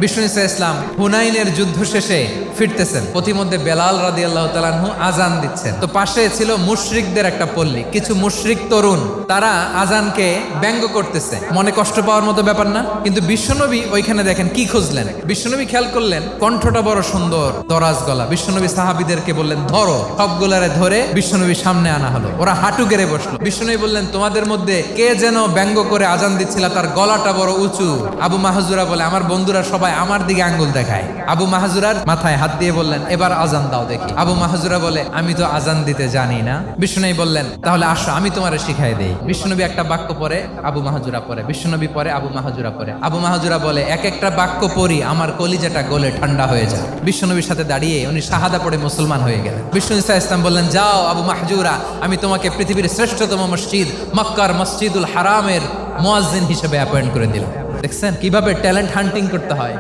বিষ্ণু ইসলাম হুনাইনের যুদ্ধ শেষে ফিরতেছেন, প্রতিমধ্যে বেলাল রাদিয়াল্লাহু তাআলা আনহু আজান দিচ্ছেন। তো পাশে ছিল মুশরিকদের একটা পল্লী, কিছু মুশরিক তরুণ, তারা আজানকে ব্যঙ্গ করতেছে। মনে কষ্ট পাওয়ার মতো ব্যাপার না, কিন্তু বিশ্বনবী ওইখানে দেখেন কি খুঁজলেন। বিশ্বনবী খেয়াল করলেন কণ্ঠটা বড় সুন্দর, দরাজ গলা। বিশ্বনবী সাহাবীদেরকে বললেন ধরো, সবগুলারে ধরে বিশ্বনবী সামনে আনা হলো। ওরা হাঁটু গেড়ে বসলো। বিশ্বনবী বললেন তোমাদের মধ্যে কে যেন ব্যঙ্গ করে আজান দিচ্ছিল, তার গলাটা বড় উঁচু। আবু মাহজুরা বলে আমার বন্ধুরা সবাই আমার দিকে আঙ্গুল দেখায়। আবু মাহজুরার মাথায় হাত দিয়ে বললেন এবার আজান দাও দেখি। আবু মাহজুরা বলে আমি তো আজান দিতে জানি না। বিশ্বনবী বললেন তাহলে আসো আমি তোমারে শিখাই দেই। বিশ্বনবী একটা বাক্য পরে, আবু মাহজুরা পরে, বিশ্বনবী পরে, আবু মাহজুরা পরে। আবু মাহজুরা বলে এক একটা বাক্য পড়ি আমার কলিজাটা গলে ঠান্ডা হয়ে যায়। বিশ্বনবীর সাথে দাঁড়িয়ে উনি শাহাদা পড়ে মুসলমান হয়ে গেলেন। বিষ্ণু ইসলাম বললেন যাও আবু মাহজুরা, আমি তোমাকে পৃথিবীর শ্রেষ্ঠতম মসজিদ মক্কার মসজিদুল হারামের মুয়াজ্জিন হিসেবে অ্যাপয়েন্ট করে দিলাম। দেখছেন কিভাবে ট্যালেন্ট হান্টিং করতে হয়।